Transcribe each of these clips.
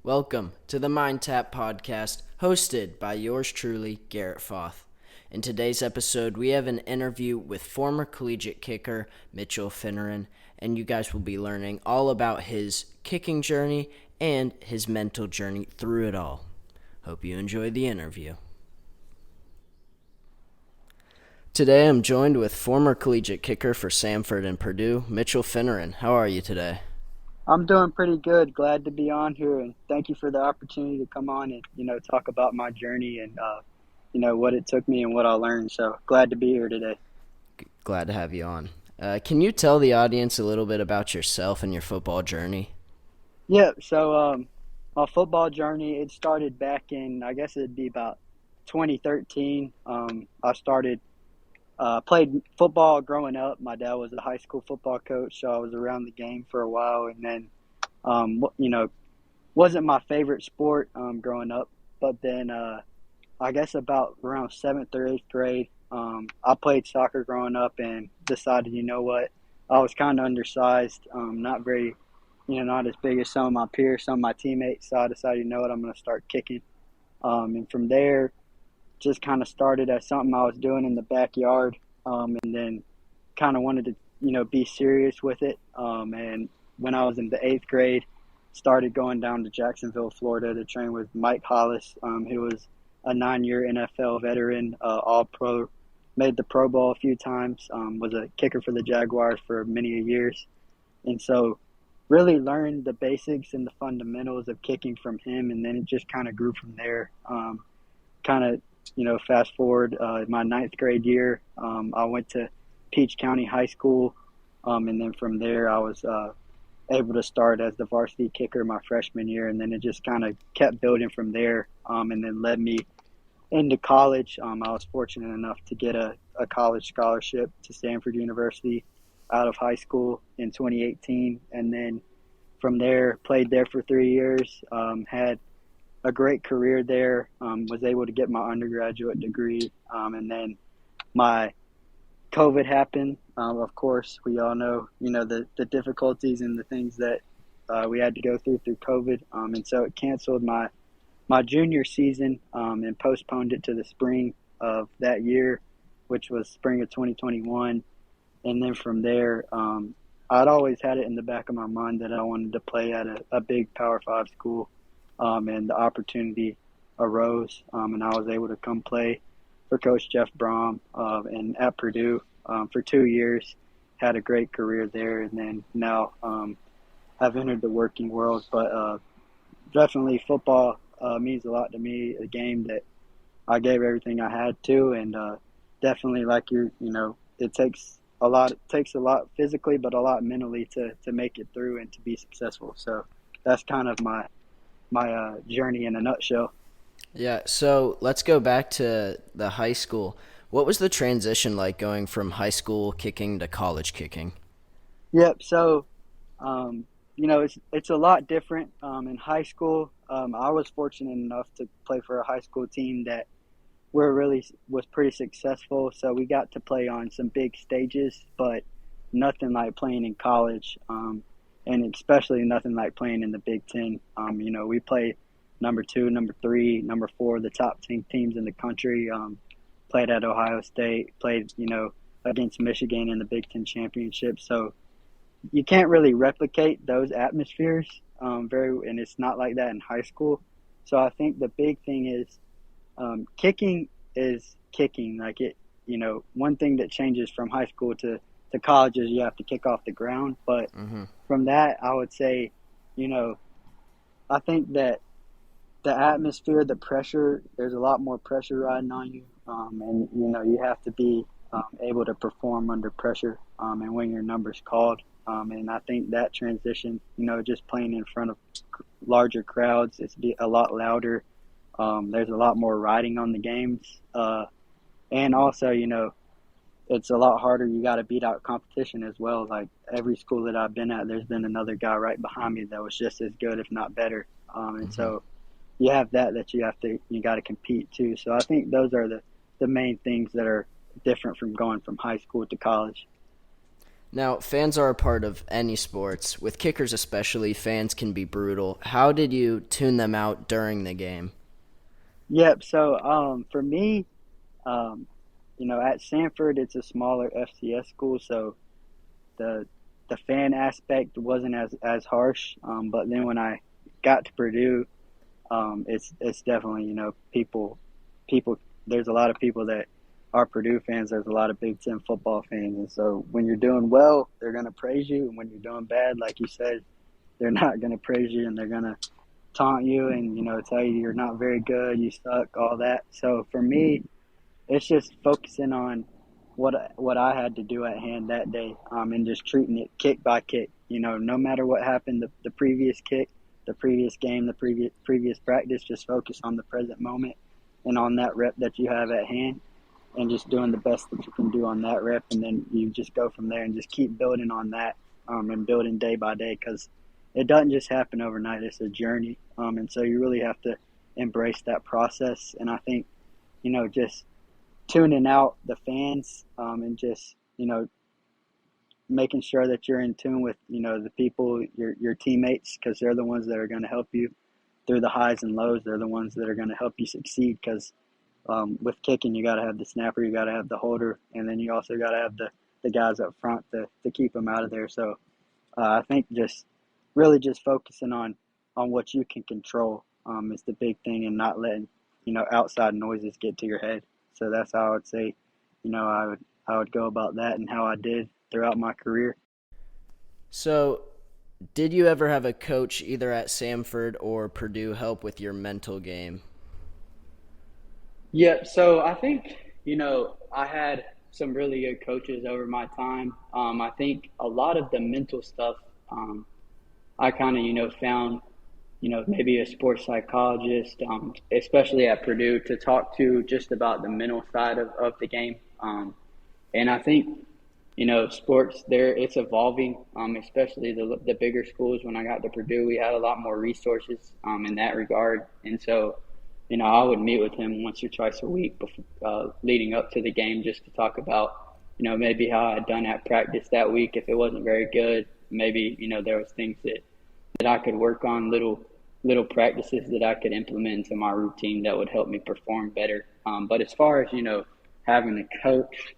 Welcome to the Mind Tap podcast, hosted by yours truly, Garret Fauth. In today's episode, we have an interview with former collegiate kicker Mitchell Fineran, and you guys will be learning all about his kicking journey and his mental journey through it all. Hope you enjoy the interview. Today, I'm joined with former collegiate kicker for Samford and Purdue, Mitchell Fineran. How are you today? I'm doing pretty good. Glad to be on here, and thank you for the opportunity to come on and talk about my journey and what it took me and what I learned. So glad to be here today. Glad to have you on. Can you tell the audience a little bit about yourself and your football journey? Yeah. So my football journey, it started back in, I guess it'd be about 2013. I started played football growing up. My dad was a high school football coach, so I was around the game for a while, and then wasn't my favorite sport growing up. But then I guess about around seventh or eighth grade, I played soccer growing up and decided, you know what, I was kind of undersized, not very, not as big as some of my peers, some of my teammates. So I decided, you know what, I'm going to start kicking. And from there, just kind of started as something I was doing in the backyard, and then kind of wanted to, be serious with it. And when I was in the eighth grade, started going down to Jacksonville, Florida to train with Mike Hollis, who was a 9-year NFL veteran, all-pro, made the Pro Bowl a few times, was a kicker for the Jaguars for many years. And so really learned the basics and the fundamentals of kicking from him, and then it just kind of grew from there. Kind of, fast forward my ninth grade year, I went to Peach County High School, and then from there I was able to start as the varsity kicker my freshman year, and then it just kind of kept building from there, and then led me into college. I was fortunate enough to get a college scholarship to Stanford University out of high school in 2018, and then from there played there for 3 years, had a great career there, was able to get my undergraduate degree, and then my COVID happened. Of course, we all know, the difficulties and the things that we had to go through COVID, and so it canceled my junior season, and postponed it to the spring of that year, which was spring of 2021. And then from there, I'd always had it in the back of my mind that I wanted to play at a big Power 5 school. And the opportunity arose, and I was able to come play for Coach Jeff Brom and at Purdue for 2 years. Had a great career there, and then now have entered the working world. But definitely football means a lot to me, a game that I gave everything I had to, and definitely like it takes a lot physically, but a lot mentally to make it through and to be successful. So that's kind of my journey in a nutshell. Yeah, so let's go back to the high school. What was the transition like going from high school kicking to college kicking? Yep. So, it's a lot different. In high school, I was fortunate enough to play for a high school team that was pretty successful. So we got to play on some big stages, but nothing like playing in college. And especially nothing like playing in the Big Ten. We played number 2, number 3, number 4, the top 10 teams in the country. Played at Ohio State, played, against Michigan in the Big Ten championship. So you can't really replicate those atmospheres, and it's not like that in high school. So I think the big thing is kicking is kicking. Like one thing that changes from high school to college is you have to kick off the ground, but from that, I would say, I think that the atmosphere, the pressure, there's a lot more pressure riding on you, and you have to be able to perform under pressure, and when your number's called, and I think that transition, just playing in front of larger crowds, it's a lot louder. There's a lot more riding on the games, and also, it's a lot harder. You got to beat out competition as well. Like every school that I've been at, there's been another guy right behind me that was just as good, if not better. And so you have that you got to compete too. So I think those are the main things that are different from going from high school to college. Now, fans are a part of any sports. With kickers especially, fans can be brutal. How did you tune them out during the game? Yep. So for me, um, at Sanford, it's a smaller FCS school, so the the fan aspect wasn't as harsh. But then when I got to Purdue, it's definitely people. There's a lot of people that are Purdue fans. There's a lot of Big Ten football fans, and so when you're doing well, they're gonna praise you, and when you're doing bad, like you said, they're not gonna praise you, and they're gonna taunt you and tell you you're not very good, you suck, all that. So for me, it's just focusing on what I had to do at hand that day, and just treating it kick by kick. No matter what happened, the previous kick, the previous game, the previous practice, just focus on the present moment and on that rep that you have at hand, and just doing the best that you can do on that rep, and then you just go from there and just keep building on that, and building day by day, because it doesn't just happen overnight. It's a journey, and so you really have to embrace that process. And I think just tuning out the fans, and just making sure that you're in tune with the people, your teammates, because they're the ones that are going to help you through the highs and lows. They're the ones that are going to help you succeed, because with kicking, you got to have the snapper, you got to have the holder, and then you also got to have the guys up front to keep them out of there. So I think just really just focusing on what you can control, is the big thing, and not letting outside noises get to your head. So that's how I would say I would go about that, and how I did throughout my career. So, did you ever have a coach either at Samford or Purdue help with your mental game? Yep. So I think, I had some really good coaches over my time. I think a lot of the mental stuff, I kind of, found, maybe a sports psychologist, especially at Purdue, to talk to just about the mental side of the game. And I think, sports there, it's evolving, especially the bigger schools. When I got to Purdue, we had a lot more resources, in that regard. And so, I would meet with him once or twice a week before, leading up to the game, just to talk about, maybe how I'd done at practice that week. If it wasn't very good, maybe, there was things that I could work on, little practices that I could implement into my routine that would help me perform better. But as far as, having a coach,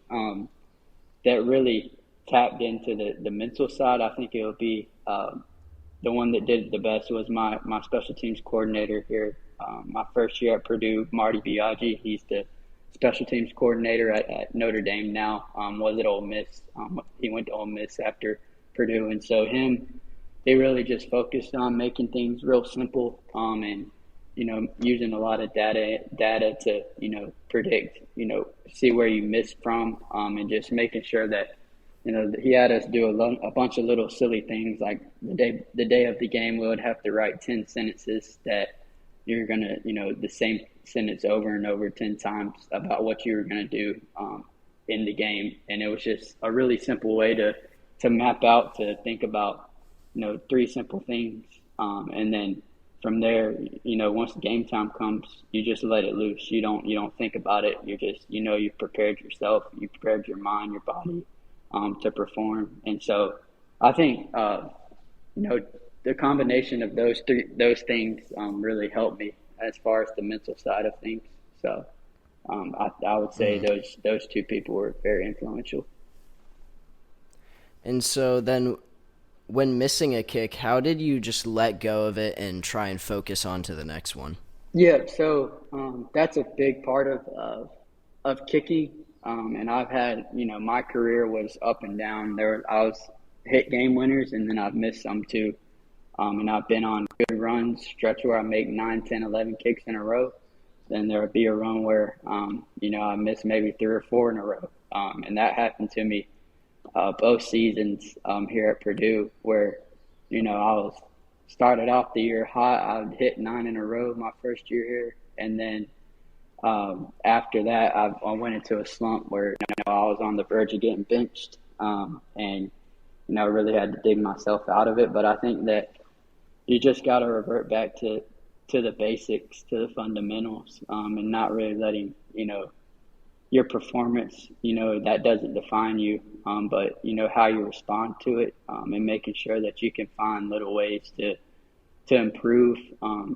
that really tapped into the mental side, I think it would be, the one that did it the best was my special teams coordinator here. My first year at Purdue, Marty Biaggi, he's the special teams coordinator at Notre Dame now, was at Ole Miss. He went to Ole Miss after Purdue, and so they really just focused on making things real simple, and using a lot of data to predict, see where you missed from, and just making sure that he had us do a bunch of little silly things, like the day of the game we would have to write 10 sentences that you're gonna the same sentence over and over 10 times about what you were gonna do, in the game. And it was just a really simple way to map out, to think about three simple things, and then from there, once game time comes, you just let it loose. You don't think about it. You're just you've prepared yourself, you prepared your mind, your body, to perform. And so I think the combination of those things, really helped me as far as the mental side of things. So I would say Mm. those two people were very influential. And so then, when missing a kick, how did you just let go of it and try and focus on to the next one? Yeah, so that's a big part of kicking, and I've had my career was up and down. I was hit game winners, and then I've missed some too, and I've been on good runs, stretch where I make 9, 10, 11 kicks in a row. Then there would be a run where I miss maybe 3 or 4 in a row, and that happened to me both seasons, here at Purdue, where I was started off the year hot. I would hit 9 in a row my first year here, and then after that, I went into a slump where I was on the verge of getting benched, and really had to dig myself out of it. But I think that you just got to revert back to the basics, to the fundamentals, and not really letting your performance, that doesn't define you. but how you respond to it, and making sure that you can find little ways to improve.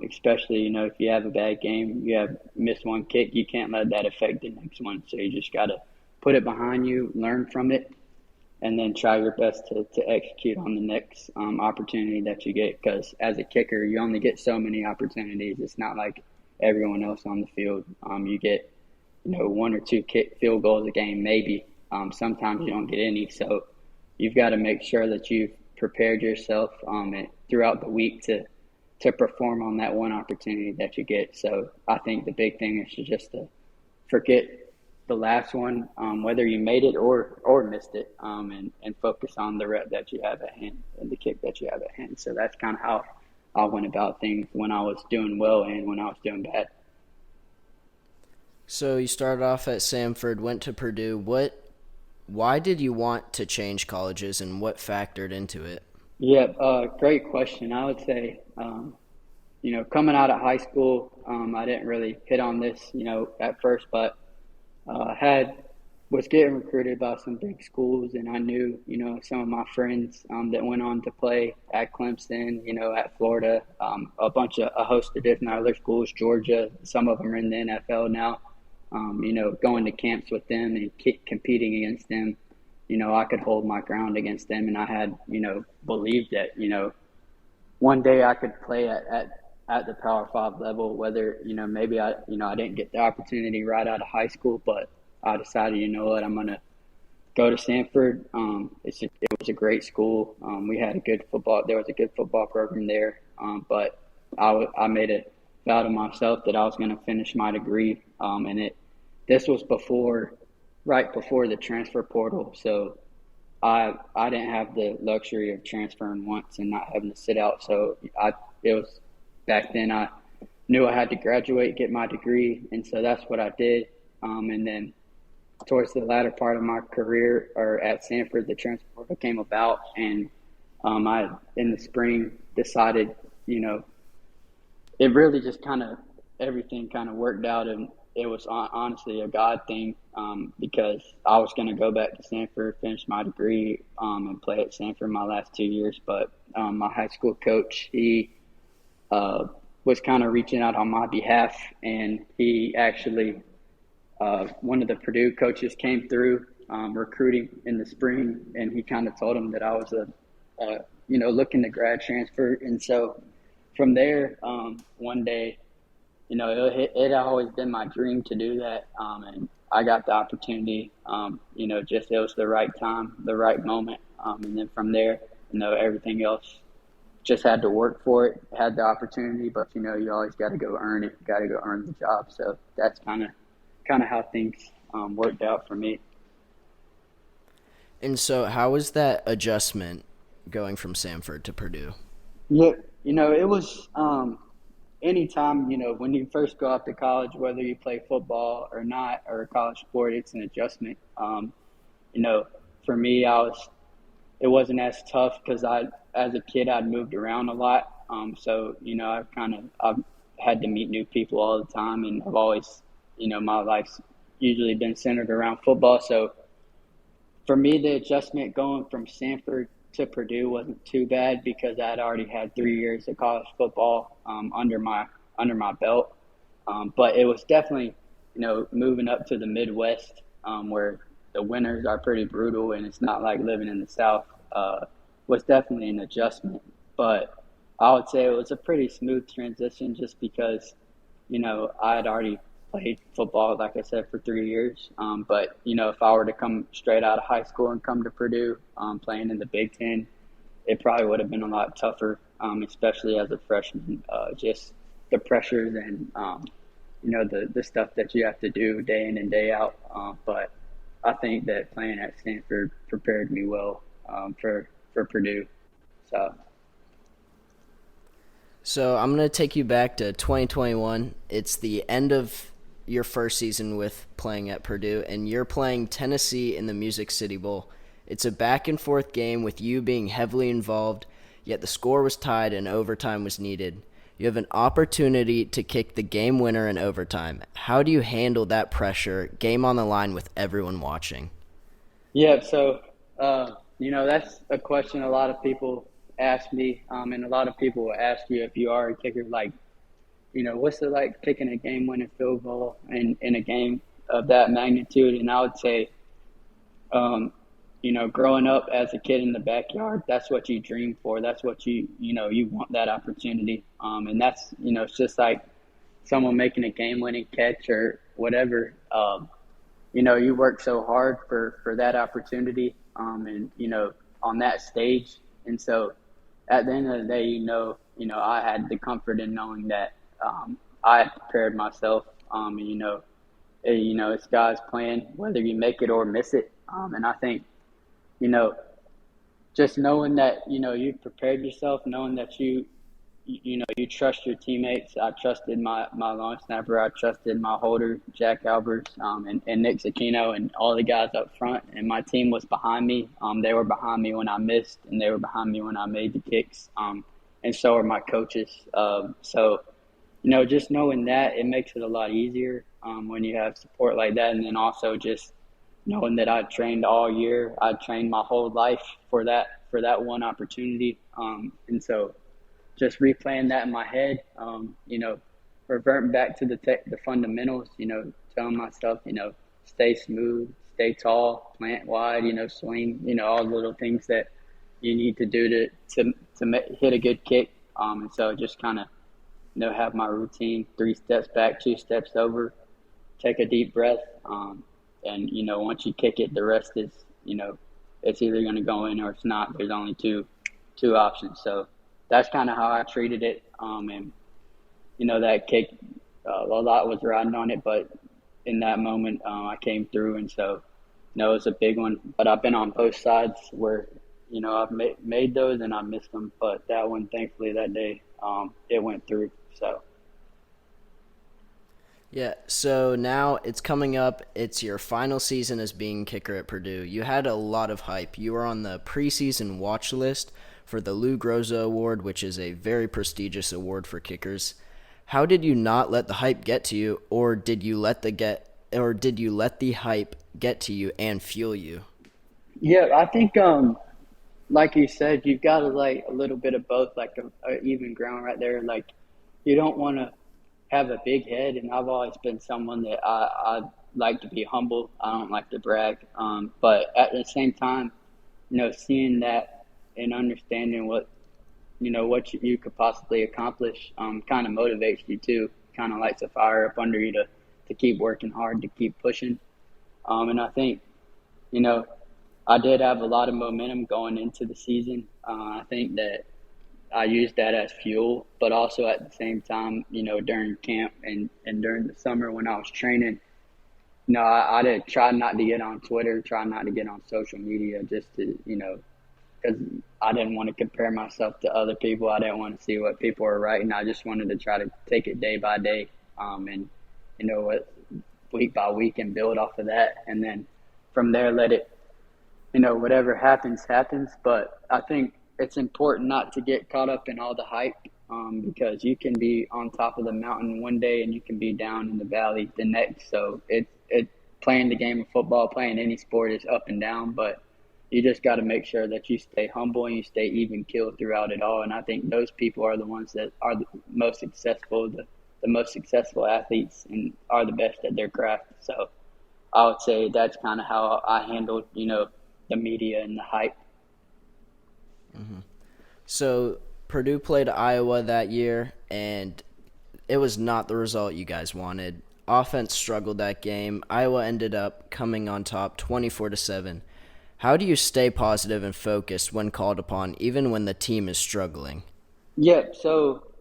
Especially if you have a bad game, you have missed one kick, you can't let that affect the next one. So you just got to put it behind you, learn from it, and then try your best to execute on the next opportunity that you get. Because as a kicker, you only get so many opportunities. It's not like everyone else on the field. You get one or two field goals a game, maybe. Sometimes you don't get any. So you've got to make sure that you've prepared yourself throughout the week to perform on that one opportunity that you get. So I think the big thing is just to forget the last one, whether you made it or missed it, and focus on the rep that you have at hand and the kick that you have at hand. So that's kind of how I went about things when I was doing well and when I was doing bad. So you started off at Samford, went to Purdue. Why did you want to change colleges, and what factored into it? Yeah, great question. I would say, coming out of high school, I didn't really hit on this, at first, but was getting recruited by some big schools, and I knew, some of my friends that went on to play at Clemson, at Florida, a host of different other schools, Georgia. Some of them are in the NFL now. Going to camps with them and competing against them, I could hold my ground against them, and I had, believed that, one day I could play at the Power 5 level, whether, maybe I didn't get the opportunity right out of high school, but I decided, what, I'm going to go to Samford. It was a great school. There was a good football program there. But I made a vow to myself that I was going to finish my degree. This was right before the transfer portal. So I didn't have the luxury of transferring once and not having to sit out. So it was back then I knew I had to graduate, get my degree, and so that's what I did. And then towards the latter part of my career, or at Samford, the transfer portal came about, and I in the spring decided, it really just everything kind of worked out, and it was honestly a God thing, because I was going to go back to Samford, finish my degree, and play at Samford my last 2 years. But my high school coach, he was kind of reaching out on my behalf, and he actually, one of the Purdue coaches came through recruiting in the spring, and he kind of told him that I was looking to grad transfer. And so from there, one day, it had always been my dream to do that, and I got the opportunity. Just it was the right time, the right moment, and then from there, everything else just had to work for it. Had the opportunity, but you always got to go earn it. Got to go earn the job. So that's kind of how things worked out for me. And so, how was that adjustment going from Samford to Purdue? Yeah, it was. Anytime, when you first go off to college, whether you play football or not, or a college sport, it's an adjustment. For me, it wasn't as tough because as a kid, I'd moved around a lot. So, I've had to meet new people all the time, and I've always, my life's usually been centered around football. So for me, the adjustment going from Samford to Purdue wasn't too bad because I'd already had 3 years of college football under my belt. But it was definitely, moving up to the Midwest, where the winters are pretty brutal and it's not like living in the South, was definitely an adjustment. But I would say it was a pretty smooth transition just because, I had already played football, like I said, for 3 years. But, if I were to come straight out of high school and come to Purdue, playing in the Big Ten, it probably would have been a lot tougher, especially as a freshman. Just the pressures and, the stuff that you have to do day in and day out. But I think that playing at Stanford prepared me well for Purdue. So I'm going to take you back to 2021. It's the end of your first season with playing at Purdue, and you're playing Tennessee in the Music City Bowl. It's a back-and-forth game with you being heavily involved, yet the score was tied and overtime was needed. You have an opportunity to kick the game winner in overtime. How do you handle that pressure, game on the line with everyone watching? Yeah, so That's a question a lot of people ask me, and a lot of people will ask you if you are a kicker, like, what's it like kicking a game-winning field goal in a game of that magnitude? And I would say, growing up as a kid in the backyard, that's what you dream for. That's what you want that opportunity. And that's, it's just like someone making a game-winning catch or whatever. You work so hard for that opportunity, and on that stage. And so at the end of the day, I had the comfort in knowing that I had prepared myself, and it's God's plan whether you make it or miss it. And I think, you know just knowing that you've prepared yourself, knowing that you trust your teammates. I trusted my long snapper. I trusted my holder, Jack Albers, and Nick Zucchino, and all the guys up front. And my team was behind me. They were behind me when I missed, and they were behind me when I made the kicks. And so are my coaches. So, just knowing that, it makes it a lot easier when you have support like that. And then also just knowing that I trained all year. I trained my whole life for that one opportunity. And so just replaying that in my head, reverting back to the fundamentals, telling myself, stay smooth, stay tall, plant wide, swing, all the little things that you need to do to hit a good kick. And so just kind of, have my routine, 3 steps back, 2 steps over, take a deep breath. And, once you kick it, the rest is, it's either going to go in or it's not. There's only two options. So that's kind of how I treated it. And, that kick, a lot was riding on it, but in that moment, I came through. And so, it was a big one. But I've been on both sides where, I've made those and I missed them. But that one, thankfully, that day, it went through. So. Yeah, so now it's coming up. It's your final season as being kicker at Purdue. You had a lot of hype. You were on the preseason watch list for the Lou Groza Award, which is a very prestigious award for kickers. How did you not let the hype get to you, or did you let the hype get to you and fuel you? Yeah, I think, like you said, you've got to like a little bit of both, like a even ground right there. Like, you don't want to have a big head, and I've always been someone that I like to be humble. I don't like to brag, but at the same time, seeing that and understanding what you could possibly accomplish, kind of motivates you too. Kind of lights a fire up under you to keep working hard, to keep pushing. And I think I did have a lot of momentum going into the season. I think that I used that as fuel, but also at the same time, during camp and during the summer when I was training, I did try not to get on Twitter, try not to get on social media, just to, because I didn't want to compare myself to other people. I didn't want to see what people were writing. I just wanted to try to take it day by day, and, week by week and build off of that. And then from there, let it, whatever happens. But I think it's important not to get caught up in all the hype, because you can be on top of the mountain one day and you can be down in the valley the next. So it playing the game of football, playing any sport is up and down, but you just got to make sure that you stay humble and you stay even keeled throughout it all. And I think those people are the ones that are the most successful, the most successful athletes, and are the best at their craft. So I would say that's kind of how I handled, the media and the hype. Mm-hmm. So Purdue played Iowa that year, and it was not the result you guys wanted. Offense struggled that game. Iowa ended up coming on top 24-7. How do you stay positive and focused when called upon, even when the team is struggling? Yeah, so,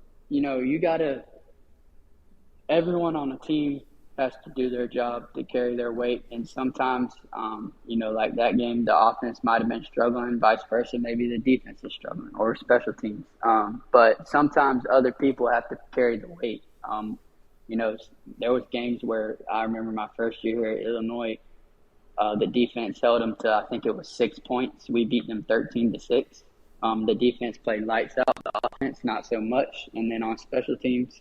everyone on the team has to do their job to carry their weight. And sometimes, like that game, the offense might have been struggling, vice versa. Maybe the defense is struggling, or special teams. But sometimes other people have to carry the weight. There was games where I remember my first year here at Illinois, the defense held them to, I think it was 6 points. We beat them 13-6. The defense played lights out, the offense not so much. And then on special teams,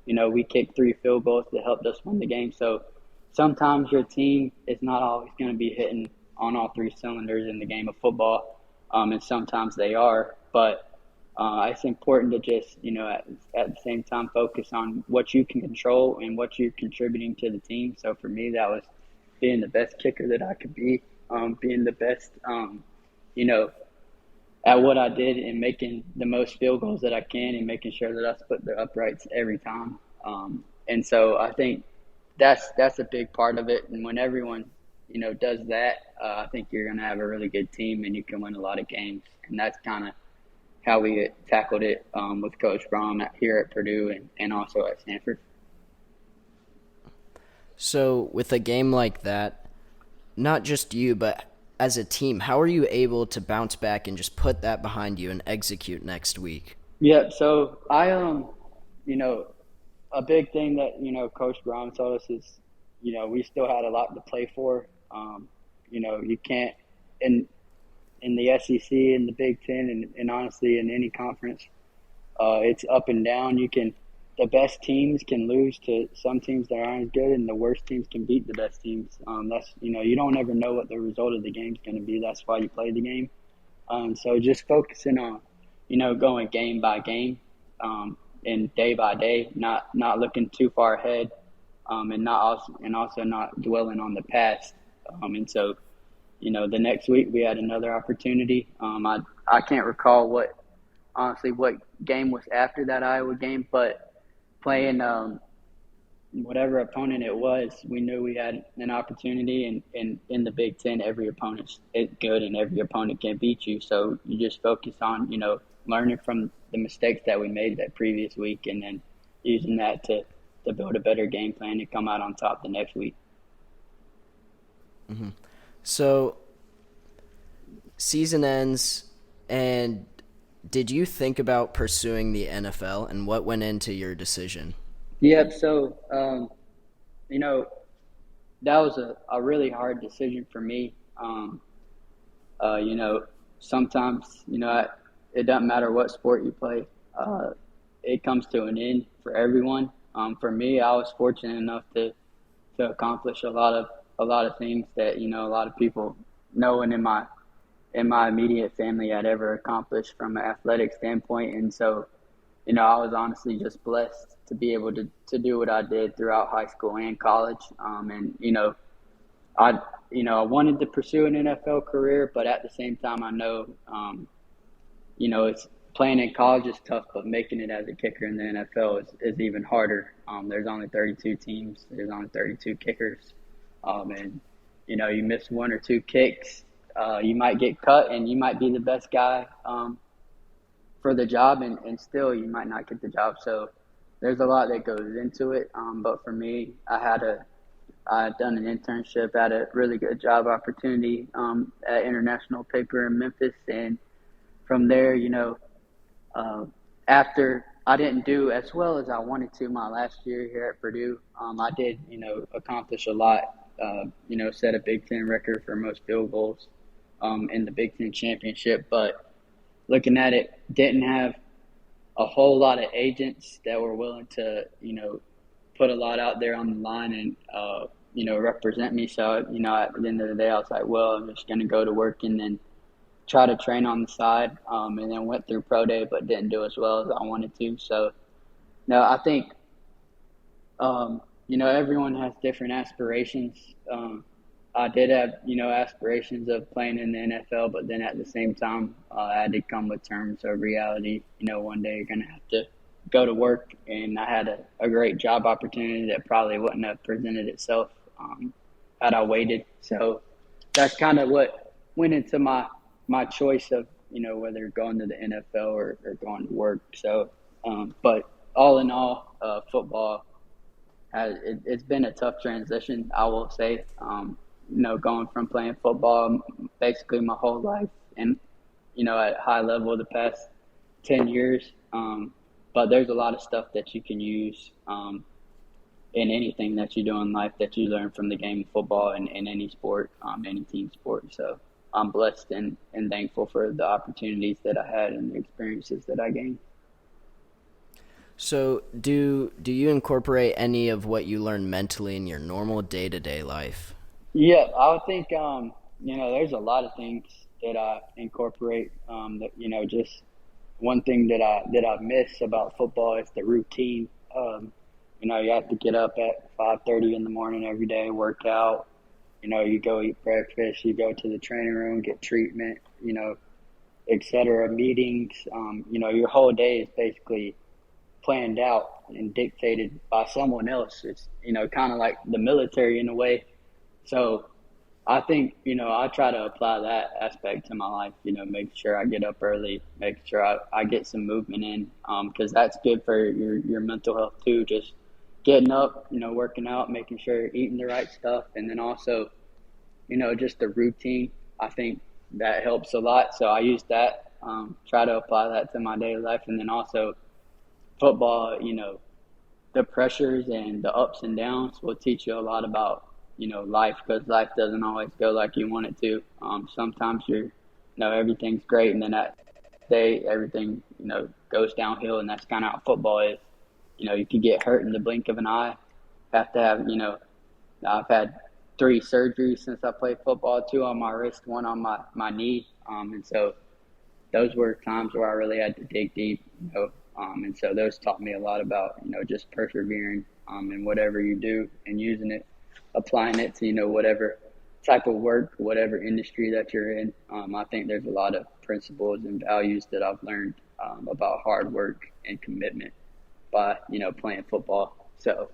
we kicked 3 field goals that helped us win the game. So sometimes your team is not always going to be hitting on all three cylinders in the game of football, and sometimes they are. But it's important to just, at the same time focus on what you can control and what you're contributing to the team. So for me, that was being the best kicker that I could be, being the best, you know, at what I did and making the most field goals that I can and making sure that I split the uprights every time. And so I think that's a big part of it. And when everyone, does that, I think you're going to have a really good team and you can win a lot of games. And that's kind of how we tackled it with Coach Braun here at Purdue and also at Stanford. So with a game like that, not just you, but as a team, how are you able to bounce back and just put that behind you and execute next week? Yeah, so a big thing that, Coach Braun told us is, we still had a lot to play for. You can't, in the SEC and the Big Ten and honestly in any conference, it's up and down. The best teams can lose to some teams that aren't as good, and the worst teams can beat the best teams. You don't ever know what the result of the game's going to be. That's why you play the game. So just focusing on, going game by game, and day by day, not looking too far ahead, and also not dwelling on the past. And so, the next week we had another opportunity. I can't recall what game was after that Iowa game, but playing whatever opponent it was, we knew we had an opportunity. And in the Big Ten, every opponent's good and every opponent can beat you. So you just focus on, learning from the mistakes that we made that previous week and then using that to build a better game plan and come out on top the next week. Mm-hmm. So season ends, and did you think about pursuing the NFL, and what went into your decision? Yep. So, that was a really hard decision for me. Sometimes, it doesn't matter what sport you play. It comes to an end for everyone. For me, I was fortunate enough to accomplish a lot of things that, a lot of people know and in my immediate family had ever accomplished from an athletic standpoint. And so, I was honestly just blessed to be able to do what I did throughout high school and college. I wanted to pursue an NFL career, but at the same time, I know, it's playing in college is tough, but making it as a kicker in the NFL is even harder. There's only 32 teams. There's only 32 kickers. And, you miss one or two kicks, you might get cut and you might be the best guy for the job and still you might not get the job. So there's a lot that goes into it. But for me, I had done an internship at a really good job opportunity at International Paper in Memphis. And from there, after I didn't do as well as I wanted to my last year here at Purdue, I did, accomplish a lot. Set a Big Ten record for most field goals in the Big Ten championship. But looking at it, didn't have a whole lot of agents that were willing to, put a lot out there on the line and, represent me. So, at the end of the day, I was like, well, I'm just going to go to work and then try to train on the side. And then went through pro day, but didn't do as well as I wanted to. So, no, I think, everyone has different aspirations. I did have, aspirations of playing in the NFL, but then at the same time, I had to come with terms of reality. One day you're going to have to go to work, and I had a great job opportunity that probably wouldn't have presented itself had I waited. So that's kind of what went into my choice of, whether going to the NFL or going to work. So, but all in all, football, it's been a tough transition, I will say. Going from playing football basically my whole life and, at high level the past 10 years. But there's a lot of stuff that you can use in anything that you do in life that you learn from the game of football and in any sport, any team sport. So I'm blessed and thankful for the opportunities that I had and the experiences that I gained. So do you incorporate any of what you learn mentally in your normal day-to-day life? Yeah, I would think, There's a lot of things that I incorporate. Just one thing that I miss about football is the routine. You have to get up at 5:30 in the morning every day, work out. You go eat breakfast, you go to the training room, get treatment. Et cetera. Meetings. Your whole day is basically planned out and dictated by someone else. It's kind of like the military in a way. So I think, I try to apply that aspect to my life, make sure I get up early, make sure I get some movement in, because that's good for your mental health too. Just getting up, working out, making sure you're eating the right stuff. And then also, just the routine. I think that helps a lot. So I use that, try to apply that to my daily life. And then also football, the pressures and the ups and downs will teach you a lot about life, because life doesn't always go like you want it to. Sometimes everything's great, and then that day everything goes downhill, and that's kind of how football is. You could get hurt in the blink of an eye. Have to have I've had 3 surgeries since I played football, 2 on my wrist, 1 on my knee, and so those were times where I really had to dig deep. And so those taught me a lot about just persevering in whatever you do, and using it, applying it to whatever type of work, whatever industry that you're in. I think there's a lot of principles and values that I've learned about hard work and commitment by playing football. So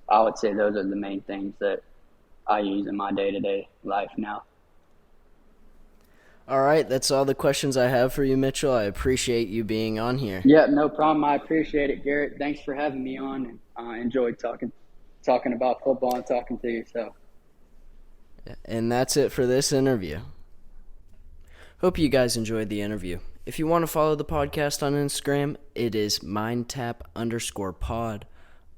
I would say those are the main things that I use in my day-to-day life now. All right, that's all the questions I have for you, Mitchell. I appreciate you being on here. Yeah, no problem. I appreciate it, Garrett. Thanks for having me on, and I enjoyed talking about football and talking to you. So, and that's it for this interview. Hope you guys enjoyed the interview. If you want to follow the podcast on Instagram, it is mindtap_pod,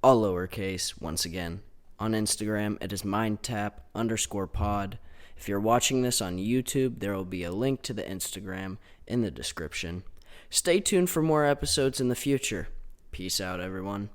all lowercase, once again. On Instagram, it is mindtap_pod. If you're watching this on YouTube, there will be a link to the Instagram in the description. Stay tuned for more episodes in the future. Peace out, everyone.